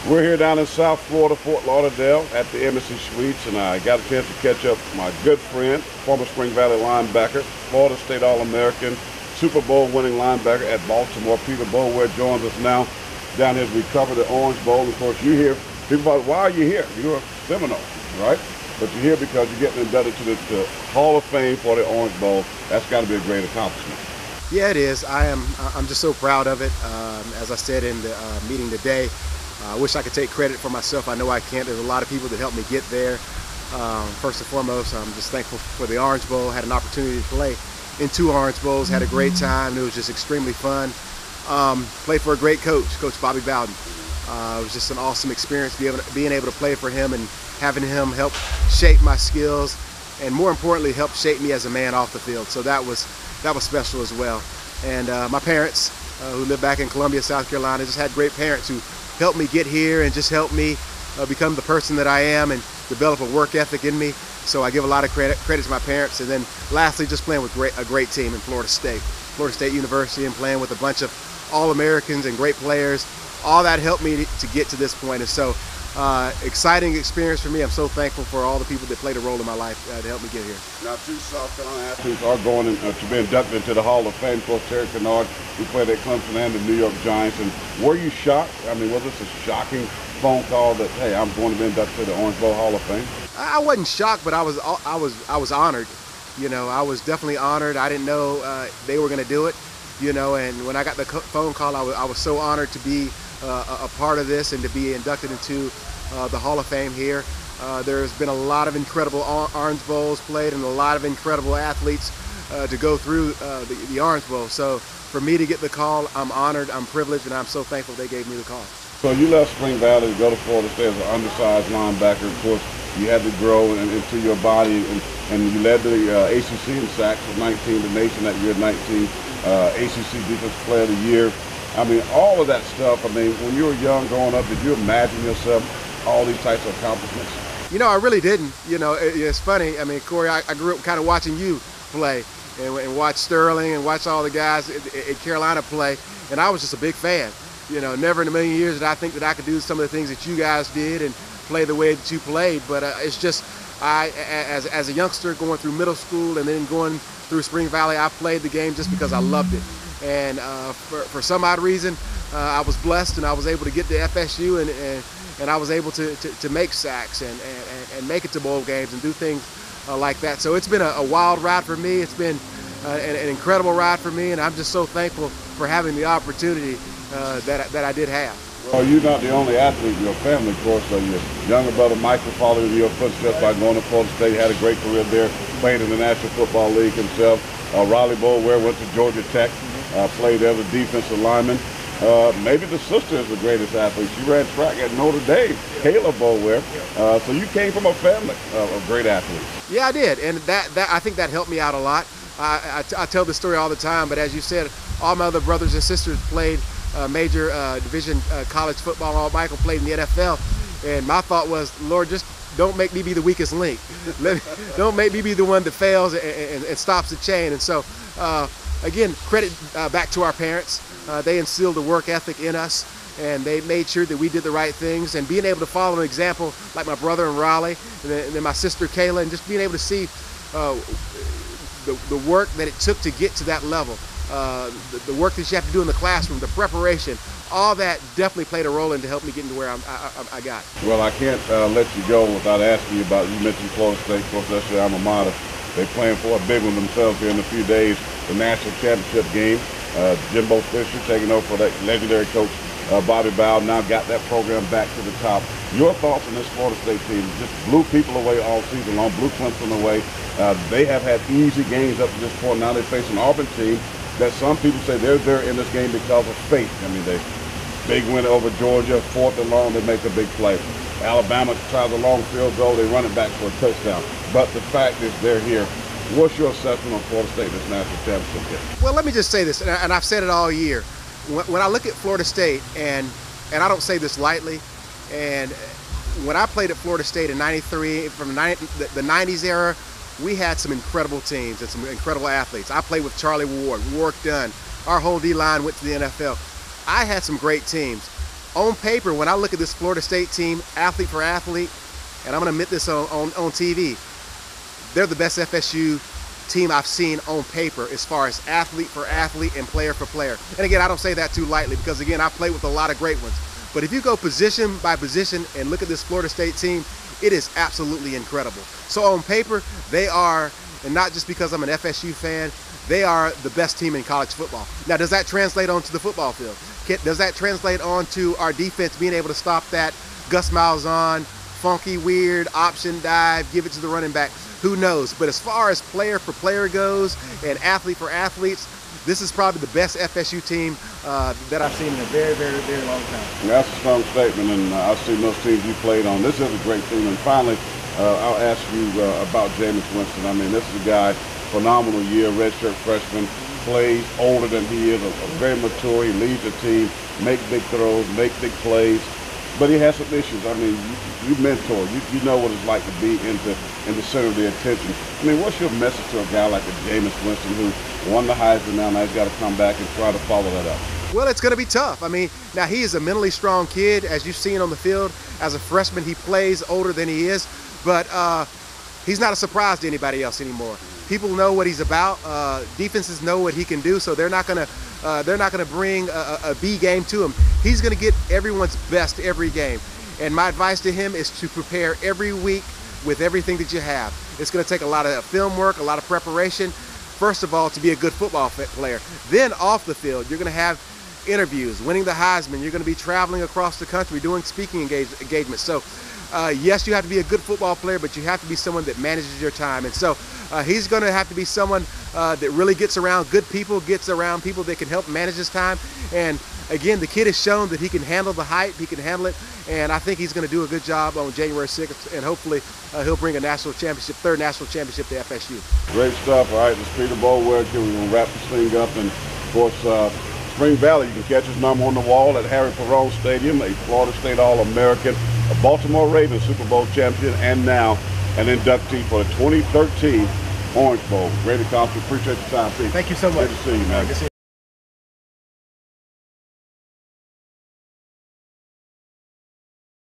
We're here down in South Florida, Fort Lauderdale at the Embassy Suites, and I got a chance to catch up with my good friend, former Spring Valley linebacker, Florida State All-American, Super Bowl winning linebacker at Baltimore. Peter Boulware joins us now down here as we cover the Orange Bowl. Of course, you're here. People about, why are you here? You're a Seminole, right? But you're here because you're getting inducted to the Hall of Fame for the Orange Bowl. That's got to be a great accomplishment. Yeah, it is. I'm just so proud of it. As I said in the meeting today, I wish I could take credit for myself. I know I can't. There's a lot of people that helped me get there. First and foremost, I'm just thankful for the Orange Bowl. Had an opportunity to play in 2 Orange Bowls. Had a great time. It was just extremely fun. Played for a great coach, Coach Bobby Bowden. It was just an awesome experience being able to play for him and having him help shape my skills, and more importantly, help shape me as a man off the field. So that was special as well. And my parents, who live back in Columbia, South Carolina, just had great parents who helped me get here and just helped me become the person that I am and develop a work ethic in me. So I give a lot of credit to my parents. And then lastly, just playing with a great team in Florida State University, and playing with a bunch of All-Americans and great players. All that helped me to get to this point. And so exciting experience for me. I'm so thankful for all the people that played a role in my life to help me get here. Now, 2 South Carolina athletes are going to be inducted into the Hall of Fame. Of course, Terry Kennard, who played at Clemson and the New York Giants. And were you shocked? I mean, was this a shocking phone call that, hey, I'm going to be inducted to the Orange Bowl Hall of Fame? I wasn't shocked, but I was honored. You know, I was definitely honored. I didn't know they were going to do it. You know, and when I got the phone call, I was so honored to be a part of this and to be inducted into the Hall of Fame here. There's been a lot of incredible Orange Bowls played and a lot of incredible athletes to go through the Orange Bowl. So for me to get the call, I'm honored, I'm privileged, and I'm so thankful they gave me the call. So you left Spring Valley to go to Florida State as an undersized linebacker. Of course, you had to grow into your body, and you led the ACC in sacks with 19, the nation that year, 19, ACC Defensive Player of the Year. I mean, all of that stuff. I mean, when you were young growing up, did you imagine yourself all these types of accomplishments? You know, I really didn't. You know, it's funny. I mean, Corey, I grew up kind of watching you play and watch Sterling and watch all the guys at Carolina play, and I was just a big fan. You know, never in a million years did I think that I could do some of the things that you guys did and play the way that you played. But it's just, as a youngster going through middle school and then going through Spring Valley, I played the game just because I loved it. And for some odd reason, I was blessed and I was able to get to FSU and I was able to make sacks and make it to bowl games and do things like that. So it's been a wild ride for me. It's been an incredible ride for me, and I'm just so thankful for having the opportunity that I did have. Well, you're not the only athlete in your family, of course. Your younger brother Michael followed in your footsteps by going to Florida State, had a great career there, played in the National Football League himself. Riley Boulware went to Georgia Tech, played there as a defensive lineman. Maybe the sister is the greatest athlete. She ran track at Notre Dame, Kayla Boulware. So you came from a family of great athletes. Yeah, I did, and that I think that helped me out a lot. I tell this story all the time, but as you said, all my other brothers and sisters played major division college football. All Michael played in the NFL, and my thought was, Lord, just don't make me be the weakest link. Don't make me be the one that fails and stops the chain. And so, again, credit back to our parents. They instilled a work ethic in us, and they made sure that we did the right things. And being able to follow an example like my brother and Raleigh, and then my sister Kayla, and just being able to see the work that it took to get to that level, the work that you have to do in the classroom, the preparation, all that definitely played a role in to help me get into where I got. Well, I can't let you go without asking you about, you mentioned Florida State, of course, that's your alma mater. They're playing for a big one themselves here in a few days, the national championship game. Jimbo Fisher taking over for that legendary coach, Bobby Bowden, now got that program back to the top. Your thoughts on this Florida State team? Just blew people away all season long, blew Clemson away. They have had easy games up to this point. Now they face an Auburn team that some people say they're there in this game because of fate. I mean, they big win over Georgia, 4th and long, they make a big play. Alabama tries a long field goal, they run it back for a touchdown. But the fact is they're here. What's your assessment on Florida State this national championship game? Well, let me just say this, and I've said it all year. When I look at Florida State, and I don't say this lightly, and when I played at Florida State in '93, from the 90s era, we had some incredible teams and some incredible athletes. I played with Charlie Ward, Warwick Dunn. Our whole D-line went to the NFL. I had some great teams. on paper, when I look at this Florida State team, athlete for athlete, and I'm going to admit this on TV, they're the best FSU team I've seen on paper as far as athlete for athlete and player for player. And again, I don't say that too lightly because, again, I've played with a lot of great ones. But if you go position by position and look at this Florida State team, it is absolutely incredible. So on paper, they are, and not just because I'm an FSU fan, they are the best team in college football. Now, does that translate onto the football field? Does that translate onto our defense being able to stop that Gus Malzahn, funky, weird, option dive, give it to the running back? Who knows? But as far as player for player goes and athlete for athletes, this is probably the best FSU team that I've seen in a very, very, very long time. That's a strong statement, and I've seen those teams you played on. This is a great team. And finally, I'll ask you about Jameis Winston. I mean, this is a guy, phenomenal year, redshirt freshman, plays older than he is, very mature. He leads the team, make big throws, make big plays. But he has some issues. I mean, you mentor, you know what it's like to be in the center of the attention. I mean, what's your message to a guy like a Jameis Winston who won the Heisman now he's got to come back and try to follow that up? Well, it's going to be tough. I mean, now he is a mentally strong kid, as you've seen on the field. As a freshman, he plays older than he is, but he's not a surprise to anybody else anymore. People know what he's about. Defenses know what he can do, so they're not going to bring a B game to him. He's going to get everyone's best every game. And my advice to him is to prepare every week with everything that you have. It's going to take a lot of film work, a lot of preparation. First of all, to be a good football player. Then off the field, you're going to have interviews, winning the Heisman. You're going to be traveling across the country, doing speaking engagements. So yes, you have to be a good football player, but you have to be someone that manages your time. And so he's going to have to be someone that really gets around good people, gets around people that can help manage his time. And again, the kid has shown that he can handle the hype, he can handle it, and I think he's going to do a good job on January 6th, and hopefully he'll bring a national championship, third national championship to FSU. Great stuff. All right, this is Peter Boulware. We're going to wrap this thing up, and of course, Spring Valley, you can catch his number on the wall at Harry Perone Stadium, a Florida State All-American, a Baltimore Ravens Super Bowl champion, and now an inductee for the 2013 Orange Bowl. Great accomplishment. Appreciate your time, Pete. Thank you so much. Good to see you, man.